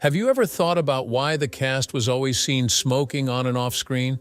Have you ever thought about why the cast was always seen smoking on and off screen?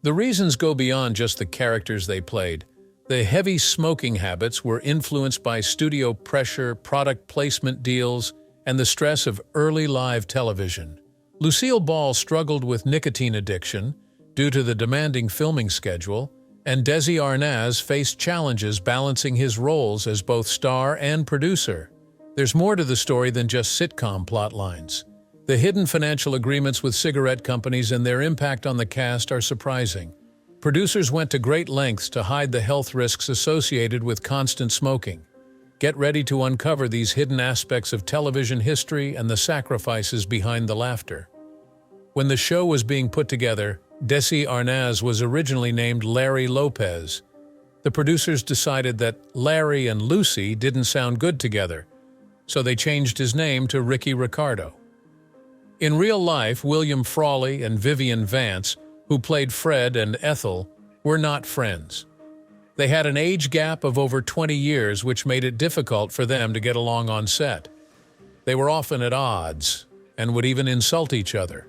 The reasons go beyond just the characters they played. The heavy smoking habits were influenced by studio pressure, product placement deals, and the stress of early live television. Lucille Ball struggled with nicotine addiction due to the demanding filming schedule, and Desi Arnaz faced challenges balancing his roles as both star and producer. There's more to the story than just sitcom plot lines. The hidden financial agreements with cigarette companies and their impact on the cast are surprising. Producers went to great lengths to hide the health risks associated with constant smoking. Get ready to uncover these hidden aspects of television history and the sacrifices behind the laughter. When the show was being put together, Desi Arnaz was originally named Larry Lopez. The producers decided that Larry and Lucy didn't sound good together, so they changed his name to Ricky Ricardo. In real life, William Frawley and Vivian Vance, who played Fred and Ethel, were not friends. They had an age gap of over 20 years, which made it difficult for them to get along on set. They were often at odds and would even insult each other.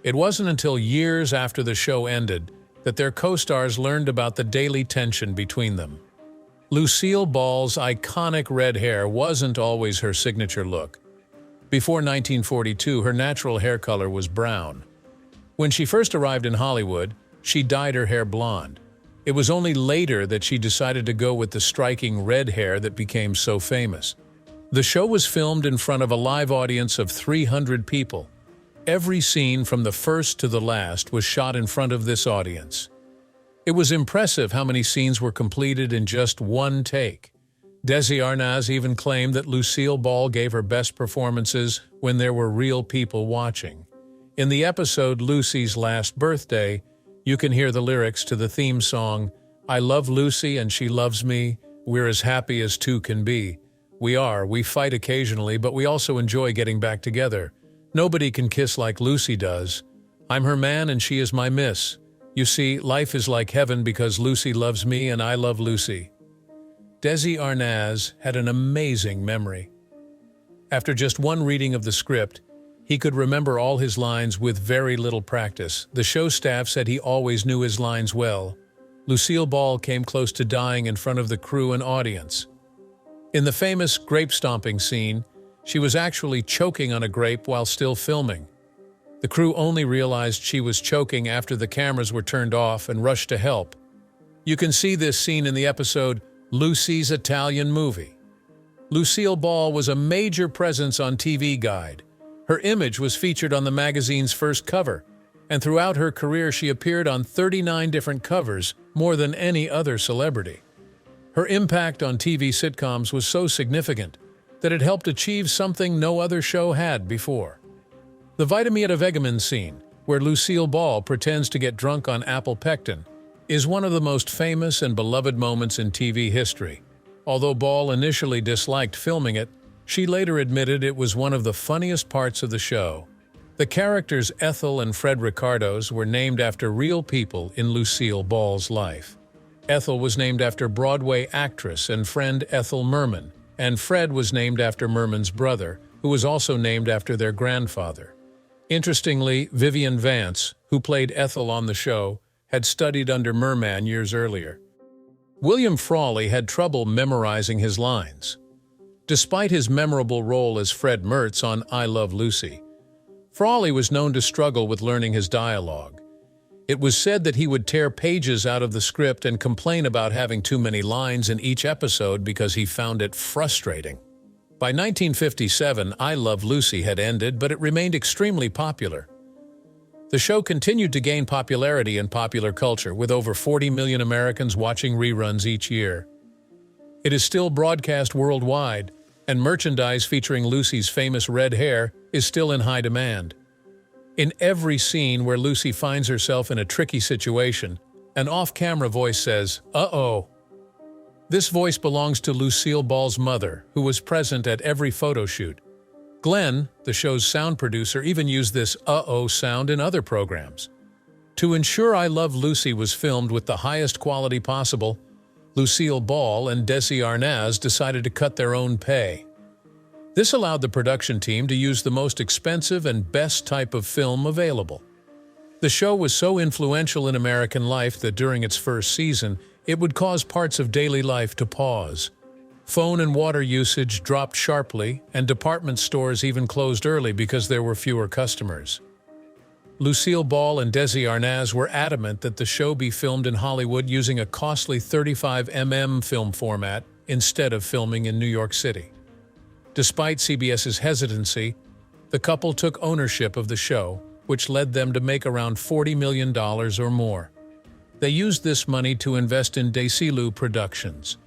It wasn't until years after the show ended that their co-stars learned about the daily tension between them. Lucille Ball's iconic red hair wasn't always her signature look. Before 1942, her natural hair color was brown. When she first arrived in Hollywood, she dyed her hair blonde. It was only later that she decided to go with the striking red hair that became so famous. The show was filmed in front of a live audience of 300 people. Every scene from the first to the last was shot in front of this audience. It was impressive how many scenes were completed in just one take. Desi Arnaz even claimed that Lucille Ball gave her best performances when there were real people watching. In the episode Lucy's Last Birthday, you can hear the lyrics to the theme song, "I love Lucy and she loves me, we're as happy as two can be. We fight occasionally, but we also enjoy getting back together. Nobody can kiss like Lucy does. I'm her man and she is my miss. You see, life is like heaven because Lucy loves me and I love Lucy." Desi Arnaz had an amazing memory. After just one reading of the script, he could remember all his lines with very little practice. The show staff said he always knew his lines well. Lucille Ball came close to dying in front of the crew and audience. In the famous grape stomping scene, she was actually choking on a grape while still filming. The crew only realized she was choking after the cameras were turned off and rushed to help. You can see this scene in the episode Lucy's Italian Movie. Lucille Ball was a major presence on TV Guide. Her image was featured on the magazine's first cover, and throughout her career she appeared on 39 different covers, more than any other celebrity. Her impact on TV sitcoms was so significant that it helped achieve something no other show had before. The Vitamin Vegamin scene, where Lucille Ball pretends to get drunk on apple pectin, is one of the most famous and beloved moments in TV history. Although Ball initially disliked filming it, she later admitted it was one of the funniest parts of the show. The characters Ethel and Fred Ricardos were named after real people in Lucille Ball's life. Ethel was named after Broadway actress and friend Ethel Merman, and Fred was named after Merman's brother, who was also named after their grandfather. Interestingly, Vivian Vance, who played Ethel on the show, had studied under Merman years earlier. William Frawley had trouble memorizing his lines. Despite his memorable role as Fred Mertz on I Love Lucy, Frawley was known to struggle with learning his dialogue. It was said that he would tear pages out of the script and complain about having too many lines in each episode because he found it frustrating. By 1957, I Love Lucy had ended, but it remained extremely popular. The show continued to gain popularity in popular culture, with over 40 million Americans watching reruns each year. It is still broadcast worldwide, and merchandise featuring Lucy's famous red hair is still in high demand. In every scene where Lucy finds herself in a tricky situation, an off-camera voice says, "Uh-oh." This voice belongs to Lucille Ball's mother, who was present at every photo shoot. Glenn, the show's sound producer, even used this "uh-oh" sound in other programs. To ensure I Love Lucy was filmed with the highest quality possible, Lucille Ball and Desi Arnaz decided to cut their own pay. This allowed the production team to use the most expensive and best type of film available. The show was so influential in American life that during its first season, it would cause parts of daily life to pause. Phone and water usage dropped sharply, and department stores even closed early because there were fewer customers. Lucille Ball and Desi Arnaz were adamant that the show be filmed in Hollywood using a costly 35mm film format instead of filming in New York City. Despite CBS's hesitancy, the couple took ownership of the show, which led them to make around $40 million or more. They used this money to invest in Desilu Productions.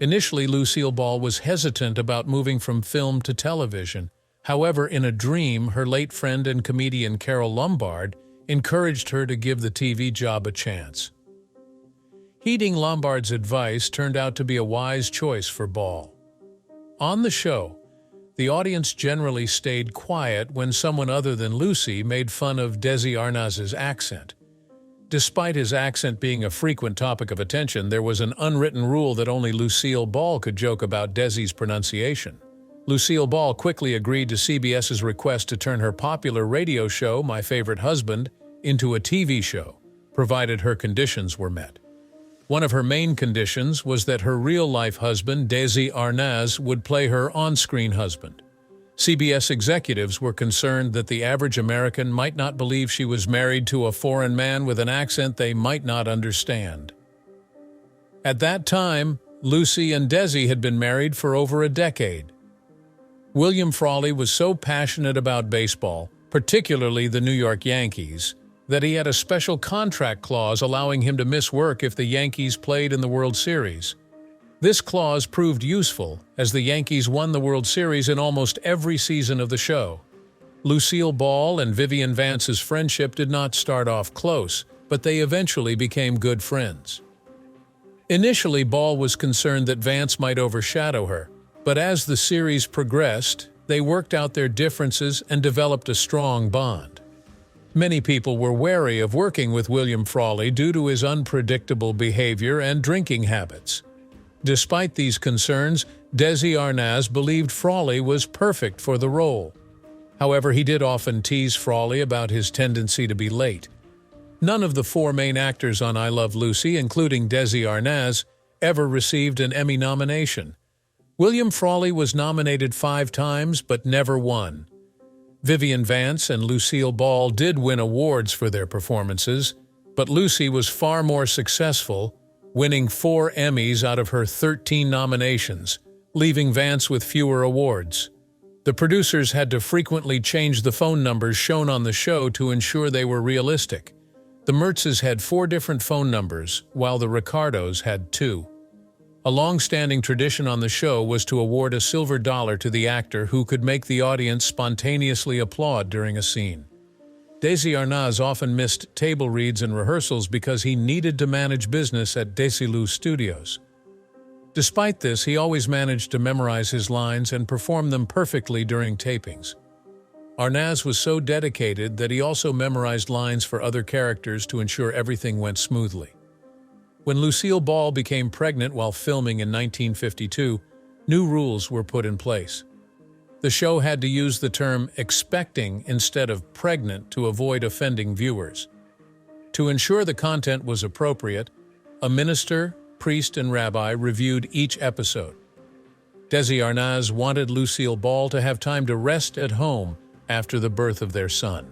Initially, Lucille Ball was hesitant about moving from film to television. However, in a dream, her late friend and comedian Carol Lombard encouraged her to give the TV job a chance. Heeding Lombard's advice turned out to be a wise choice for Ball. On the show, the audience generally stayed quiet when someone other than Lucy made fun of Desi Arnaz's accent. Despite his accent being a frequent topic of attention, there was an unwritten rule that only Lucille Ball could joke about Desi's pronunciation. Lucille Ball quickly agreed to CBS's request to turn her popular radio show, My Favorite Husband, into a TV show, provided her conditions were met. One of her main conditions was that her real-life husband, Desi Arnaz, would play her on-screen husband. CBS executives were concerned that the average American might not believe she was married to a foreign man with an accent they might not understand. At that time, Lucy and Desi had been married for over a decade. William Frawley was so passionate about baseball, particularly the New York Yankees, that he had a special contract clause allowing him to miss work if the Yankees played in the World Series. This clause proved useful, as the Yankees won the World Series in almost every season of the show. Lucille Ball and Vivian Vance's friendship did not start off close, but they eventually became good friends. Initially, Ball was concerned that Vance might overshadow her, but as the series progressed, they worked out their differences and developed a strong bond. Many people were wary of working with William Frawley due to his unpredictable behavior and drinking habits. Despite these concerns, Desi Arnaz believed Frawley was perfect for the role. However, he did often tease Frawley about his tendency to be late. None of the four main actors on I Love Lucy, including Desi Arnaz, ever received an Emmy nomination. William Frawley was nominated 5 times but never won. Vivian Vance and Lucille Ball did win awards for their performances, but Lucy was far more successful, winning 4 Emmys out of her 13 nominations, leaving Vance with fewer awards. The producers had to frequently change the phone numbers shown on the show to ensure they were realistic. The Mertzes had 4 different phone numbers, while the Ricardos had 2. A long-standing tradition on the show was to award a silver dollar to the actor who could make the audience spontaneously applaud during a scene. Desi Arnaz often missed table reads and rehearsals because he needed to manage business at Desilu Studios. Despite this, he always managed to memorize his lines and perform them perfectly during tapings. Arnaz was so dedicated that he also memorized lines for other characters to ensure everything went smoothly. When Lucille Ball became pregnant while filming in 1952, new rules were put in place. The show had to use the term expecting instead of pregnant to avoid offending viewers. To ensure the content was appropriate, a minister, priest, and rabbi reviewed each episode. Desi Arnaz wanted Lucille Ball to have time to rest at home after the birth of their son.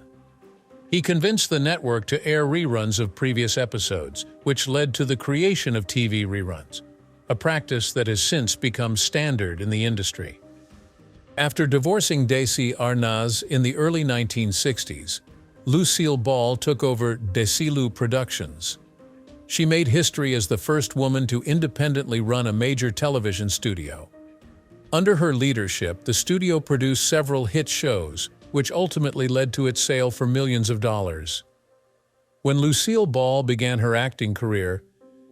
He convinced the network to air reruns of previous episodes, which led to the creation of TV reruns, a practice that has since become standard in the industry. After divorcing Desi Arnaz in the early 1960s, Lucille Ball took over Desilu Productions. She made history as the first woman to independently run a major television studio. Under her leadership, the studio produced several hit shows, which ultimately led to its sale for millions of dollars. When Lucille Ball began her acting career,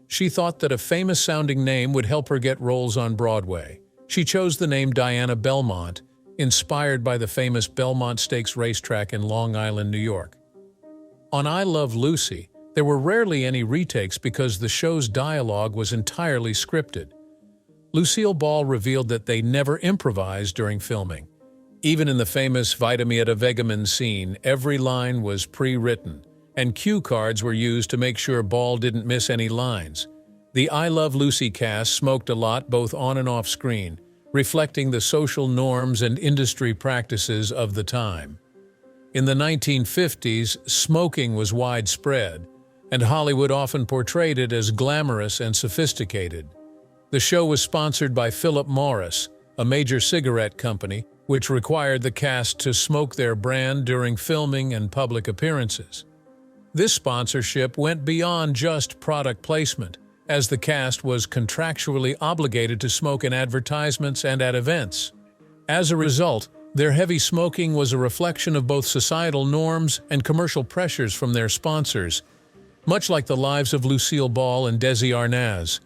she thought that a famous-sounding name would help her get roles on Broadway. She chose the name Diana Belmont, inspired by the famous Belmont Stakes racetrack in Long Island, New York. On I Love Lucy, there were rarely any retakes because the show's dialogue was entirely scripted. Lucille Ball revealed that they never improvised during filming. Even in the famous Vitamieta Vegamin scene, every line was pre-written, and cue cards were used to make sure Ball didn't miss any lines. The I Love Lucy cast smoked a lot both on and off screen, reflecting the social norms and industry practices of the time. In the 1950s, smoking was widespread, and Hollywood often portrayed it as glamorous and sophisticated. The show was sponsored by Philip Morris, a major cigarette company, which required the cast to smoke their brand during filming and public appearances. This sponsorship went beyond just product placement, as the cast was contractually obligated to smoke in advertisements and at events. As a result, their heavy smoking was a reflection of both societal norms and commercial pressures from their sponsors, much like the lives of Lucille Ball and Desi Arnaz.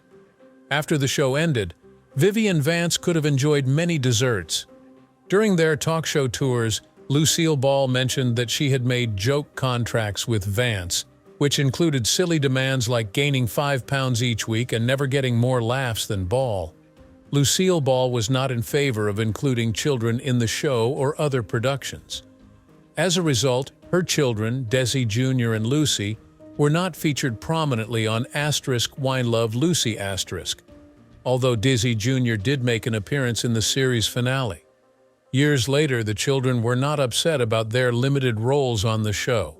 After the show ended, Vivian Vance could have enjoyed many desserts. During their talk show tours, Lucille Ball mentioned that she had made joke contracts with Vance, which included silly demands like gaining 5 pounds each week and never getting more laughs than Ball. Lucille Ball was not in favor of including children in the show or other productions. As a result, her children, Desi Jr. and Lucy, were not featured prominently on *Wine Love Lucy*, although Desi Jr. did make an appearance in the series finale. Years later, the children were not upset about their limited roles on the show.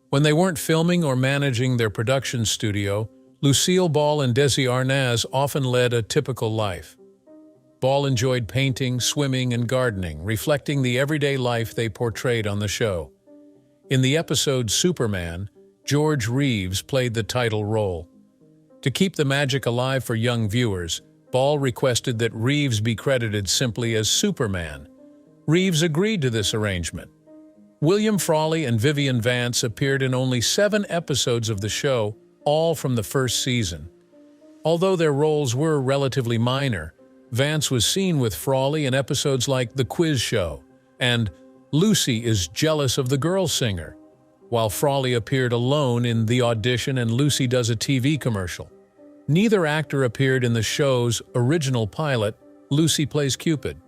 When they weren't filming or managing their production studio, Lucille Ball and Desi Arnaz often led a typical life. Ball enjoyed painting, swimming, and gardening, reflecting the everyday life they portrayed on the show. In the episode Superman, George Reeves played the title role. To keep the magic alive for young viewers, Ball requested that Reeves be credited simply as Superman. Reeves agreed to this arrangement. William Frawley and Vivian Vance appeared in only 7 episodes of the show, all from the first season. Although their roles were relatively minor, Vance was seen with Frawley in episodes like The Quiz Show and Lucy is Jealous of the Girl Singer, while Frawley appeared alone in The Audition and Lucy Does a TV Commercial. Neither actor appeared in the show's original pilot, Lucy Plays Cupid.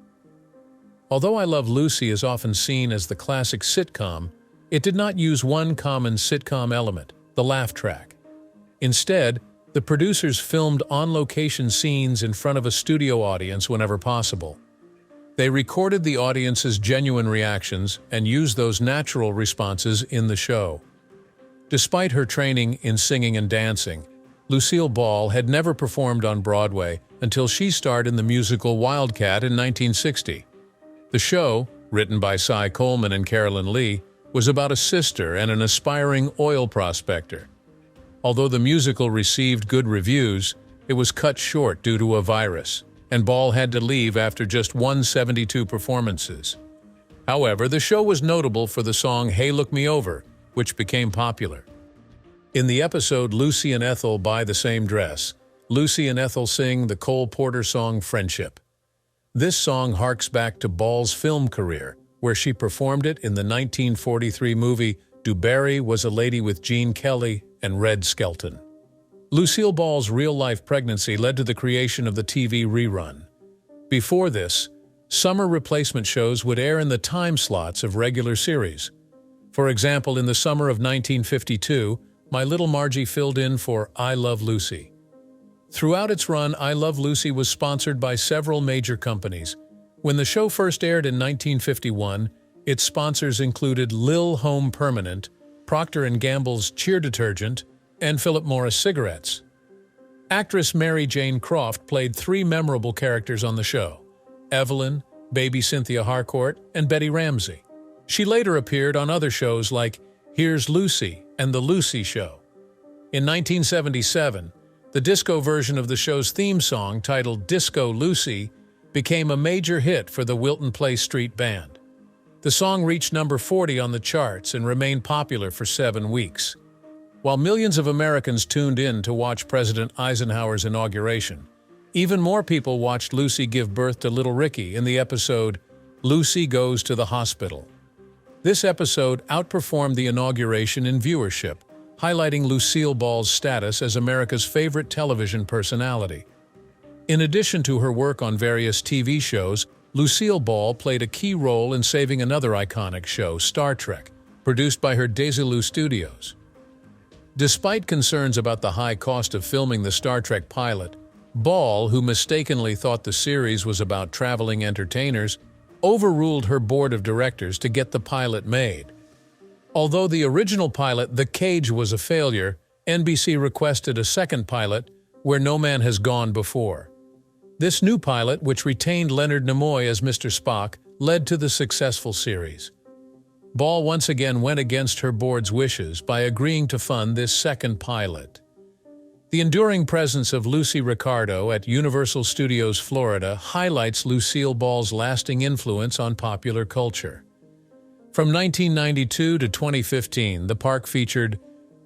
Although I Love Lucy is often seen as the classic sitcom, it did not use one common sitcom element, the laugh track. Instead, the producers filmed on-location scenes in front of a studio audience whenever possible. They recorded the audience's genuine reactions and used those natural responses in the show. Despite her training in singing and dancing, Lucille Ball had never performed on Broadway until she starred in the musical Wildcat in 1960. The show, written by Cy Coleman and Carolyn Lee, was about a sister and an aspiring oil prospector. Although the musical received good reviews, it was cut short due to a virus, and Ball had to leave after just 172 performances. However, the show was notable for the song Hey Look Me Over, which became popular. In the episode Lucy and Ethel Buy the Same Dress, Lucy and Ethel sing the Cole Porter song Friendship. This song harks back to Ball's film career, where she performed it in the 1943 movie Du Barry Was a Lady with Gene Kelly and Red Skelton. Lucille Ball's real-life pregnancy led to the creation of the TV rerun. Before this, summer replacement shows would air in the time slots of regular series. For example, in the summer of 1952, My Little Margie filled in for I Love Lucy. Throughout its run, I Love Lucy was sponsored by several major companies. When the show first aired in 1951, its sponsors included Lil Home Permanent, Procter & Gamble's Cheer Detergent, and Philip Morris Cigarettes. Actress Mary Jane Croft played 3 memorable characters on the show: Evelyn, Baby Cynthia Harcourt, and Betty Ramsey. She later appeared on other shows like Here's Lucy and The Lucy Show. In 1977, the disco version of the show's theme song, titled Disco Lucy, became a major hit for the Wilton Place Street Band. The song reached number 40 on the charts and remained popular for 7 weeks. While millions of Americans tuned in to watch President Eisenhower's inauguration, even more people watched Lucy give birth to little Ricky in the episode Lucy Goes to the Hospital. This episode outperformed the inauguration in viewership, highlighting Lucille Ball's status as America's favorite television personality. In addition to her work on various TV shows, Lucille Ball played a key role in saving another iconic show, Star Trek, produced by her Desilu Studios. Despite concerns about the high cost of filming the Star Trek pilot, Ball, who mistakenly thought the series was about traveling entertainers, overruled her board of directors to get the pilot made. Although the original pilot, The Cage, was a failure, NBC requested a second pilot, Where No Man Has Gone Before. This new pilot, which retained Leonard Nimoy as Mr. Spock, led to the successful series. Ball once again went against her board's wishes by agreeing to fund this second pilot. The enduring presence of Lucy Ricardo at Universal Studios Florida highlights Lucille Ball's lasting influence on popular culture. From 1992 to 2015, the park featured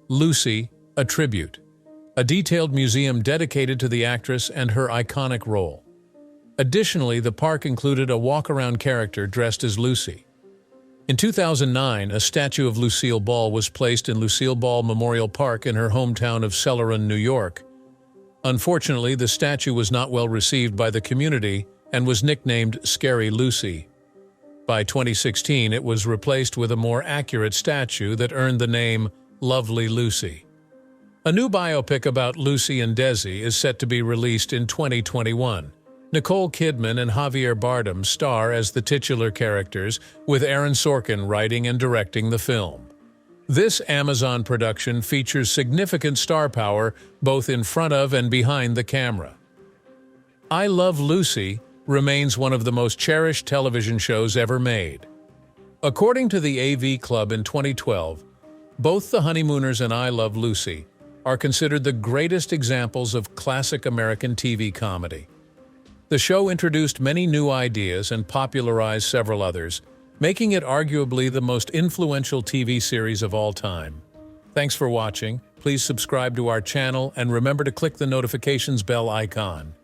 Lucy, a Tribute, a detailed museum dedicated to the actress and her iconic role. Additionally, the park included a walk-around character dressed as Lucy. In 2009, a statue of Lucille Ball was placed in Lucille Ball Memorial Park in her hometown of Celeron, New York. Unfortunately, the statue was not well received by the community and was nicknamed Scary Lucy. By 2016, it was replaced with a more accurate statue that earned the name Lovely Lucy. A new biopic about Lucy and Desi is set to be released in 2021. Nicole Kidman and Javier Bardem star as the titular characters, with Aaron Sorkin writing and directing the film. This Amazon production features significant star power both in front of and behind the camera. I Love Lucy remains one of the most cherished television shows ever made. According to the AV Club in 2012, both The Honeymooners and I Love Lucy are considered the greatest examples of classic American TV comedy. The show introduced many new ideas and popularized several others, making it arguably the most influential TV series of all time. Thanks for watching. Please subscribe to our channel and remember to click the notifications bell icon.